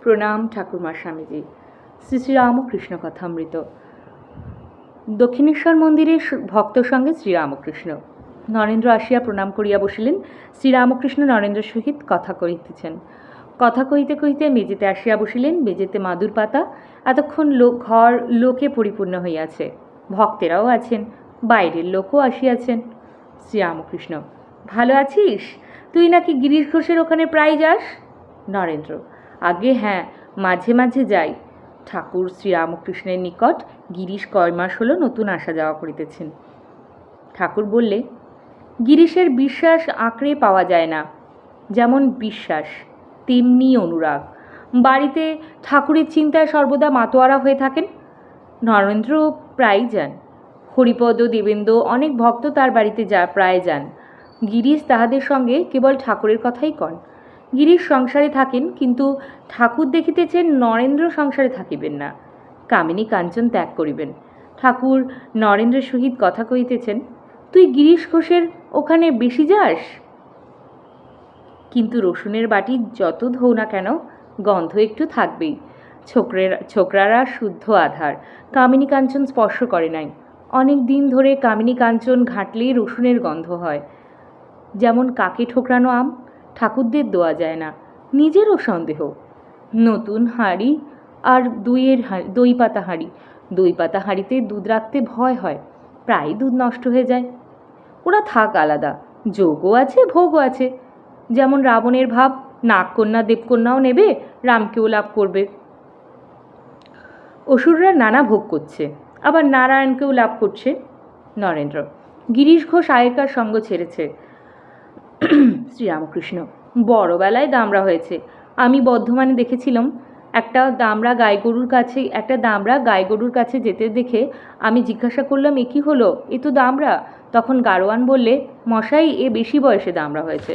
প্রণাম ঠাকুরমা স্বামীজি। শ্রী শ্রীরামকৃষ্ণ কথামৃত। দক্ষিণেশ্বর মন্দিরে ভক্ত সঙ্গে শ্রীরামকৃষ্ণ। নরেন্দ্র আসিয়া প্রণাম করিয়া বসিলেন। শ্রীরামকৃষ্ণ নরেন্দ্রের সহিত কথা কহিতেছেন। কথা কহিতে কহিতে মেজেতে আসিয়া বসিলেন। মেজেতে মাদুর পাতা। এতক্ষণ ঘর লোকে পরিপূর্ণ হইয়াছে। ভক্তেরাও আছেন, বাইরের লোকও আসিয়াছেন। শ্রীরামকৃষ্ণ: ভালো আছিস? তুই নাকি গিরিশ ঘোষের ওখানে প্রায় যাস? নরেন্দ্র: আগে হ্যাঁ, মাঝে মাঝে যাই। ঠাকুর শ্রীরামকৃষ্ণের নিকট গিরিশ কয় মাস হলো নতুন আসা যাওয়া করিতেছেন। ঠাকুর বললে, গিরিশের বিশ্বাস আঁকড়ে পাওয়া যায় না। যেমন বিশ্বাস তেমনি অনুরাগ। বাড়িতে ঠাকুরের চিন্তায় সর্বদা মাতোয়ারা হয়ে থাকেন। নরেন্দ্র প্রায় যান। হরিপদ, দেবেন্দ্র অনেক ভক্ত তার বাড়িতে প্রায় যান। গিরিশ তাহাদের সঙ্গে কেবল ঠাকুরের কথাই কন। গিরিশ সংসারে থাকেন, কিন্তু ঠাকুর দেখিতেছেন নরেন্দ্র সংসারে থাকিবেন না, কামিনী কাঞ্চন ত্যাগ করিবেন। ঠাকুর নরেন্দ্রের সহিত কথা কহিতেছেন, তুই গিরিশ ঘোষের ওখানে বেশি যাস? কিন্তু রসুনের বাটি যত ধোও না কেন, গন্ধ একটু থাকবেই। ছোকরারা শুদ্ধ আধার, কামিনী কাঞ্চন স্পর্শ করে নাই। অনেক দিন ধরে কামিনী কাঞ্চন ঘাঁটলেই রসুনের গন্ধ হয়। যেমন কাকে ঠোকরানো আম, ঠাকুরদের দেওয়া যায় না, নিজেরও সন্দেহ। নতুন হাঁড়ি আর দই পাতা হাঁড়ি। দই পাতা হাঁড়িতে দুধ রাখতে ভয় হয়, প্রায় দুধ নষ্ট হয়ে যায়। ওরা থাক আলাদা, যোগও আছে ভোগও আছে। যেমন রাবণের ভাব, নাগকন্যা দেবকন্যাও নেবে, রামকেও লাভ করবে। অসুররা নানা ভোগ করছে, আবার নারায়ণকেও লাভ করছে। নরেন্দ্র: গিরিশ ঘোষ আগেকার সঙ্গ ছেড়েছে। শ্রীরামকৃষ্ণ: বড়বেলায় দামড়া হয়েছে। আমি বর্ধমানে দেখেছিলাম, একটা দামড়া গাই গরুর কাছে যেতে দেখে আমি জিজ্ঞাসা করলাম, এ কি হলো, এ তো দামড়া। তখন গাড়োয়ান বললে, মশাই, এ বেশি বয়সে দামড়া হয়েছে।